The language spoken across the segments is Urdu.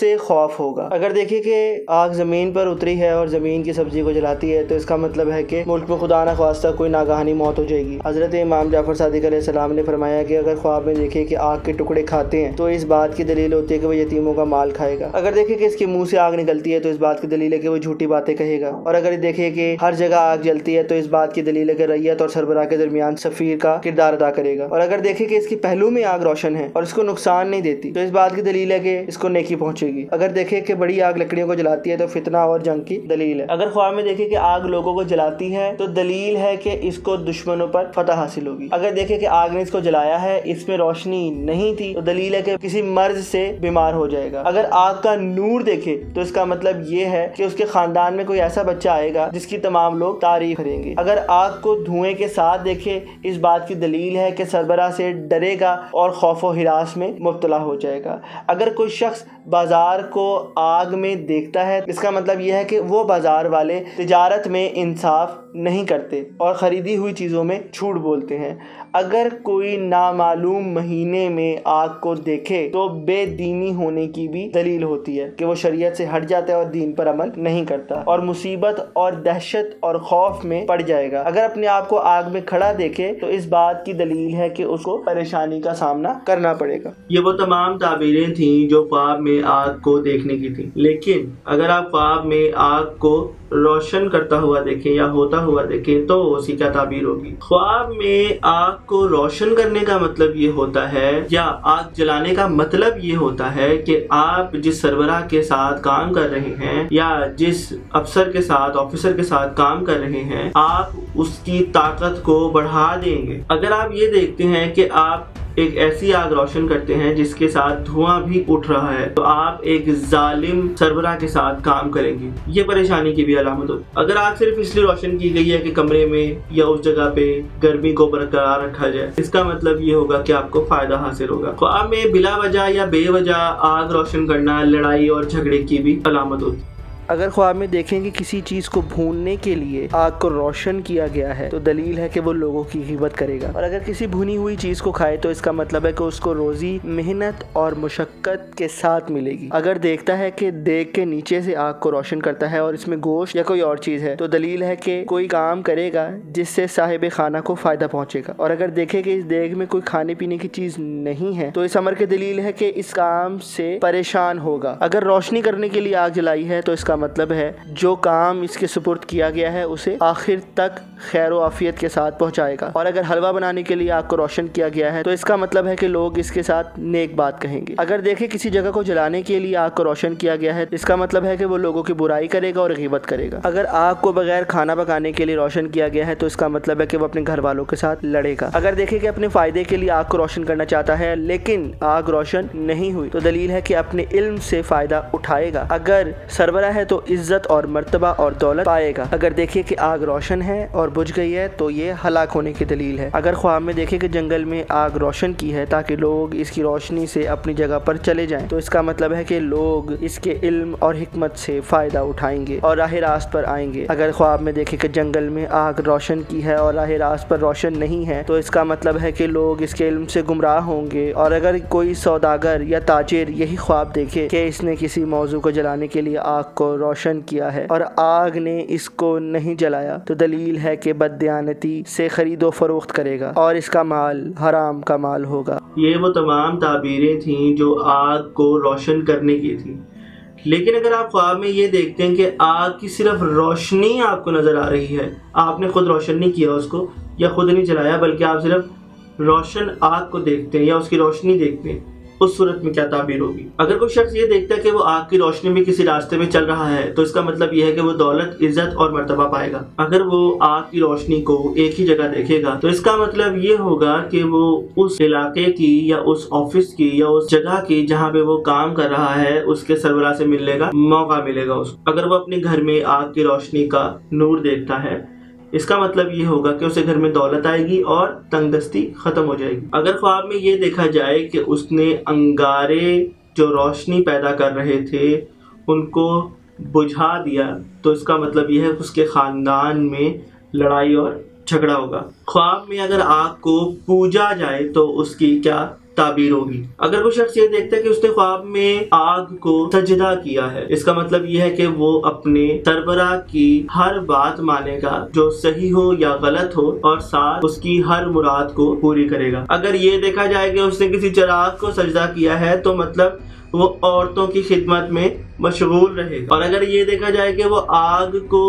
سے خوف ہوگا۔ اگر دیکھیں کہ آگ زمین پر اتری ہے اور زمین کی سبزی کو جلاتی ہے تو اس کا مطلب ہے کہ ملک میں خدا نہ خواستہ کوئی ناگہانی موت ہو جائے گی۔ حضرت امام جعفر صادق علیہ السلام نے فرمایا کہ اگر خواب میں دیکھے کہ آگ کے ٹکڑے کھاتے ہیں تو اس بات کی دلیل ہوتی ہے کہ وہ یتیموں کا مال کھائے گا۔ اگر دیکھے کہ اس کے منہ سے آگ نکلتی ہے تو اس بات کی دلیل ہے کہ وہ جھوٹی باتیں کہے گا۔ اور اگر دیکھے کہ ہر جگہ آگ جلتی ہے تو اس بات کی دلیل ہے کہ ریت اور سربراہ کے درمیان سفیر کا کردار ادا کرے گا۔ اور اگر دیکھے کہ اس کی پہلو میں آگ روشن ہے اور اس کو نقصان نہیں دیتی تو اس بات کی دلیل ہے کہ اس کو نیکی پہنچے گی۔ اگر دیکھے کہ بڑی آگ لکڑیوں کو جلاتی ہے تو فتنہ اور جنگ کی دلیل ہے۔ اگر خواب میں دیکھے کہ آگ لوگوں کو جلاتی ہے تو دلیل ہے کہ اس کو دشمنوں پر فتح حاصل ہوگی۔ اگر دیکھے کہ آگ نے اس کو جلایا ہے، اس میں روشنی نہیں تھی تو دلیل ہے کہ کسی مرض سے بیمار ہو جائے گا۔ اگر آگ کا نور دیکھے تو اس کا مطلب یہ ہے کہ اس کے خاندان میں کوئی ایسا بچہ آئے گا جس کی تمام لوگ تعریف کریں گے۔ اگر آگ کو دھوئیں کے ساتھ دیکھے، اس بات کی دلیل ہے کہ سربراہ سے ڈرے گا اور خوف و ہراس میں مبتلا ہو جائے گا۔ اگر کوئی شخص بازار کو آگ میں دیکھتا ہے اس کا مطلب یہ ہے کہ وہ بازار والے تجارت میں انصاف نہیں کرتے اور خریدی ہوئی چیزوں میں جھوٹ بولتے ہیں۔ اگر کوئی نامعلوم مہینے میں آگ کو دیکھے تو بے دینی ہونے کی بھی دلیل ہوتی ہے کہ وہ شریعت سے ہٹ جاتا ہے اور دین پر عمل نہیں کرتا اور مصیبت اور دہشت اور خوف میں پڑ جائے گا۔ اگر اپنے آپ کو آگ میں کھڑا دیکھے تو اس بات کی دلیل ہے کہ اس کو پریشانی کا سامنا کرنا پڑے گا۔ یہ وہ تمام تعبیریں تھیں جو خواب میں آگ کو دیکھنے کی تھیں، لیکن اگر آپ خواب میں آگ کو روشن کرتا ہوا دیکھیں یا ہوتا ہوا دیکھیں تو اسی کا تعبیر ہوگی۔ خواب میں آگ کو روشن کرنے کا مطلب یہ ہوتا ہے یا آگ جلانے کا مطلب یہ ہوتا ہے کہ آپ جس سربراہ کے ساتھ کام کر رہے ہیں یا جس افسر کے ساتھ آفیسر کے ساتھ کام کر رہے ہیں آپ اس کی طاقت کو بڑھا دیں گے۔ اگر آپ یہ دیکھتے ہیں کہ آپ ایک ایسی آگ روشن کرتے ہیں جس کے ساتھ دھواں بھی اٹھ رہا ہے تو آپ ایک ظالم سربراہ کے ساتھ کام کریں گے، یہ پریشانی کی بھی علامت ہوتی ہے۔ اگر آگ صرف اس لیے روشن کی گئی ہے کہ کمرے میں یا اس جگہ پہ گرمی کو برقرار رکھا جائے، اس کا مطلب یہ ہوگا کہ آپ کو فائدہ حاصل ہوگا۔ خواب میں بلا وجہ یا بے وجہ آگ روشن کرنا لڑائی اور جھگڑے کی بھی علامت ہوتی ہے۔ اگر خواب میں دیکھیں کہ کسی چیز کو بھوننے کے لیے آگ کو روشن کیا گیا ہے تو دلیل ہے کہ وہ لوگوں کی غیبت کرے گا۔ اور اگر کسی بھونی ہوئی چیز کو کھائے تو اس کا مطلب ہے کہ اس کو روزی محنت اور مشقت کے ساتھ ملے گی۔ اگر دیکھتا ہے کہ دیگ کے نیچے سے آگ کو روشن کرتا ہے اور اس میں گوشت یا کوئی اور چیز ہے تو دلیل ہے کہ کوئی کام کرے گا جس سے صاحب خانہ کو فائدہ پہنچے گا۔ اور اگر دیکھے کہ اس دیگ میں کوئی کھانے پینے کی چیز نہیں ہے تو اس امر کی دلیل ہے کہ اس کام سے پریشان ہوگا۔ اگر روشنی کرنے کے لیے آگ جلائی ہے تو اس کا مطلب ہے جو کام اس کے سپرد کیا گیا ہے اسے آخر تک خیر و عافیت کے ساتھ پہنچائے گا۔ اور اگر حلوہ بنانے کے لیے آگ کو روشن کیا گیا ہے تو اس کا مطلب ہے کہ لوگ اس کے ساتھ نیک بات کہیں گے۔ اگر دیکھے کسی جگہ کو جلانے کے لیے آگ کو روشن کیا گیا ہے اس کا مطلب ہے کہ وہ لوگوں کی برائی کرے گا اور غیبت کرے گا۔ اگر آگ کو بغیر کھانا پکانے کے لیے روشن کیا گیا ہے تو اس کا مطلب ہے کہ وہ اپنے گھر والوں کے ساتھ لڑے گا۔ اگر دیکھے کہ اپنے فائدے کے لیے آگ کو روشن کرنا چاہتا ہے لیکن آگ روشن نہیں ہوئی تو دلیل ہے کہ اپنے علم سے فائدہ اٹھائے گا۔ اگر سربراہ ہے تو عزت اور مرتبہ اور دولت پائے گا۔ اگر دیکھے کہ آگ روشن ہے اور بجھ گئی ہے تو یہ ہلاک ہونے کی دلیل ہے۔ اگر خواب میں دیکھے کہ جنگل میں آگ روشن کی ہے تاکہ لوگ اس کی روشنی سے اپنی جگہ پر چلے جائیں تو اس کا مطلب ہے کہ لوگ اس کے علم اور حکمت سے فائدہ اٹھائیں گے اور راہ راست پر آئیں گے۔ اگر خواب میں دیکھے کہ جنگل میں آگ روشن کی ہے اور راہ راست پر روشن نہیں ہے تو اس کا مطلب ہے کہ لوگ اس کے علم سے گمراہ ہوں گے۔ اور اگر کوئی سوداگر یا تاجر یہی خواب دیکھے کہ اس نے کسی موضوع کو جلانے کے لیے آگ کو روشن کیا ہے اور آگ نے اس کو نہیں جلایا تو دلیل ہے کہ بددیانتی سے خرید و فروخت کرے گا اور اس کا مال حرام کا مال ہوگا۔ یہ وہ تمام تعبیریں تھیں جو آگ کو روشن کرنے کی تھیں، لیکن اگر آپ خواب میں یہ دیکھتے ہیں کہ آگ کی صرف روشنی آپ کو نظر آ رہی ہے، آپ نے خود روشن نہیں کیا اس کو یا خود نہیں جلایا بلکہ آپ صرف روشن آگ کو دیکھتے ہیں یا اس کی روشنی دیکھتے ہیں، اس صورت میں کیا تعبیر ہوگی؟ اگر کوئی شخص یہ دیکھتا ہے کہ وہ آگ کی روشنی میں کسی راستے میں چل رہا ہے تو اس کا مطلب یہ ہے کہ وہ دولت عزت اور مرتبہ پائے گا۔ اگر وہ آگ کی روشنی کو ایک ہی جگہ دیکھے گا تو اس کا مطلب یہ ہوگا کہ وہ اس علاقے کی یا اس آفس کی یا اس جگہ کی جہاں پہ وہ کام کر رہا ہے اس کے سربراہ سے ملنے کا موقع ملے گا اس کو۔ اگر وہ اپنے گھر میں آگ کی روشنی کا نور دیکھتا ہے اس کا مطلب یہ ہوگا کہ اسے گھر میں دولت آئے گی اور تنگ دستی ختم ہو جائے گی۔ اگر خواب میں یہ دیکھا جائے کہ اس نے انگارے جو روشنی پیدا کر رہے تھے ان کو بجھا دیا تو اس کا مطلب یہ ہے کہ اس کے خاندان میں لڑائی اور جھگڑا ہوگا۔ خواب میں اگر آگ کو پوجا جائے تو اس کی کیا تعبیر ہوگی۔ اگر وہ شخص یہ دیکھتا ہے کہ اس نے خواب میں آگ کو سجدہ کیا ہے، اس کا مطلب یہ ہے کہ وہ اپنے سربراہ کی ہر بات مانے گا جو صحیح ہو یا غلط ہو، اور ساتھ اس کی ہر مراد کو پوری کرے گا۔ اگر یہ دیکھا جائے کہ اس نے کسی چراغ کو سجدہ کیا ہے تو مطلب وہ عورتوں کی خدمت میں مشغول رہے گا، اور اگر یہ دیکھا جائے کہ وہ آگ کو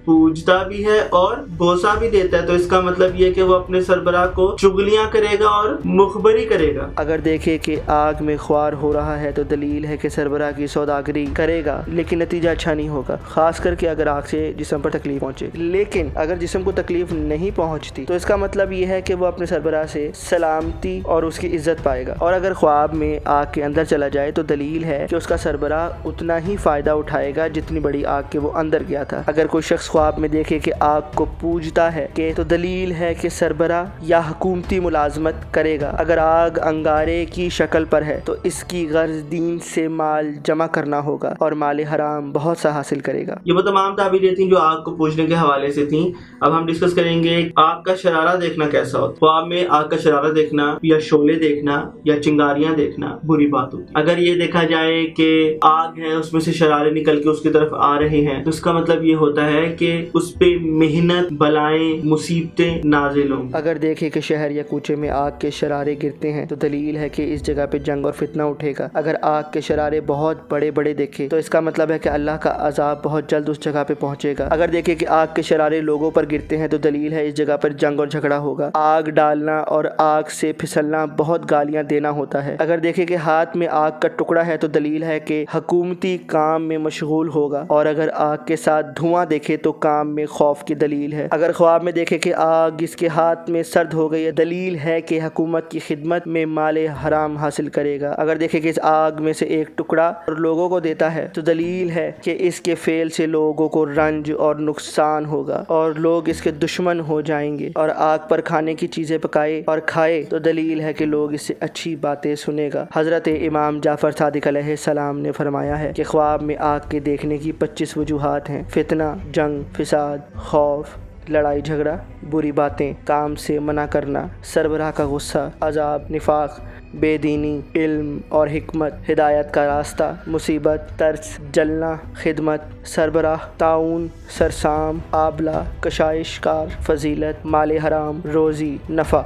پوجتا بھی ہے اور بوسہ بھی دیتا ہے تو اس کا مطلب یہ کہ وہ اپنے سربراہ کو چغلیاں کرے گا اور مخبری کرے گا۔ اگر دیکھے کہ آگ میں خوار ہو رہا ہے تو دلیل ہے کہ سربراہ کی سوداگری کرے گا لیکن نتیجہ اچھا نہیں ہوگا، خاص کر کے اگر آگ سے جسم پر تکلیف پہنچے۔ لیکن اگر جسم کو تکلیف نہیں پہنچتی تو اس کا مطلب یہ ہے کہ وہ اپنے سربراہ سے سلامتی اور اس کی عزت پائے گا، اور اگر خواب میں آگ کے اندر چلا جائے تو دلیل ہے کہ اس کا سربراہ اتنا ہی فائدہ اٹھائے گا جتنی بڑی آگ کے وہ اندر گیا تھا۔ اگر کوئی شخص خواب میں دیکھے کہ آگ کو پوجتا ہے تو دلیل ہے کہ سربراہ یا حکومتی ملازمت کرے گا۔ اگر آگ انگارے کی شکل پر ہے تو اس کی غرض دین سے مال جمع کرنا ہوگا اور مال حرام بہت سا حاصل کرے گا۔ یہ وہ تمام تعبیریں تھیں جو آگ کو پوجنے کے حوالے سے تھیں۔ اب ہم ڈسکس کریں گے آگ کا شرارہ دیکھنا کیسا ہوتا ہے۔ خواب میں آگ کا شرارہ دیکھنا یا شعلے دیکھنا یا چنگاریاں دیکھنا بری بات ہوتی ہے۔ اگر یہ دیکھا جائے کہ آگ ہے اس میں سے شرارے نکل کے اس کی طرف آ رہے ہیں تو اس کا مطلب یہ ہوتا ہے کہ اس پہ محنت، بلائیں، مصیبتیں نازل ہوں۔ اگر دیکھے کہ شہر یا کوچے میں آگ کے شرارے گرتے ہیں تو دلیل ہے کہ اس جگہ پہ جنگ اور فتنہ اٹھے گا۔ اگر آگ کے شرارے بہت بڑے بڑے دیکھے تو اس کا مطلب ہے کہ اللہ کا عذاب بہت جلد اس جگہ پہ پہنچے گا۔ اگر دیکھے کہ آگ کے شرارے لوگوں پر گرتے ہیں تو دلیل ہے اس جگہ پر جنگ اور جھگڑا ہوگا۔ آگ ڈالنا اور آگ سے پھسلنا بہت گالیاں دینا ہوتا ہے۔ اگر دیکھے کہ ہاتھ میں آگ کا ٹکڑا ہے تو دلیل ہے کہ حکومتی کام میں مشغول ہوگا، اور اگر آگ کے ساتھ دھواں دیکھے تو کام میں خوف کی دلیل ہے۔ اگر خواب میں دیکھے کہ آگ اس کے ہاتھ میں سرد ہو گئی ہے دلیل ہے کہ حکومت کی خدمت میں مال حرام حاصل کرے گا۔ اگر دیکھے کہ اس آگ میں سے ایک ٹکڑا اور لوگوں کو دیتا ہے تو دلیل ہے کہ اس کے فعل سے لوگوں کو رنج اور نقصان ہوگا اور لوگ اس کے دشمن ہو جائیں گے، اور آگ پر کھانے کی چیزیں پکائے اور کھائے تو دلیل ہے کہ لوگ اس سے اچھی باتیں سنے گا۔ حضرت امام جعفر صادق علیہ السلام نے فرمایا ہے کہ خواب میں آگ کے دیکھنے کی 25 وجوہات ہیں: فتنہ، جنگ، فساد، خوف، لڑائی جھگڑا، بری باتیں، کام سے منع کرنا، سربراہ کا غصہ، عذاب، نفاق، بے دینی، علم اور حکمت، ہدایت کا راستہ، مصیبت، ترس، جلنا، خدمت، سربراہ، تعاون، سرسام، آبلہ، کشائش کار، فضیلت، مال حرام، روزی، نفع۔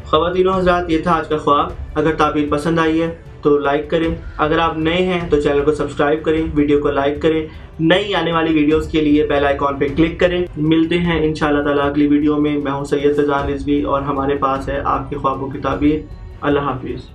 خواتین و حضرات، یہ تھا آج کا خواب۔ اگر تعبیر پسند آئی ہے تو لائک کریں، اگر آپ نئے ہیں تو چینل کو سبسکرائب کریں، ویڈیو کو لائک کریں، نئی آنے والی ویڈیوز کے لیے بیل آئیکن پہ کلک کریں۔ ملتے ہیں انشاءاللہ تعالیٰ اگلی ویڈیو میں۔ میں ہوں سید فیضان رضوی اور ہمارے پاس ہے آپ کے خوابوں کی تعبیر۔ اللہ حافظ۔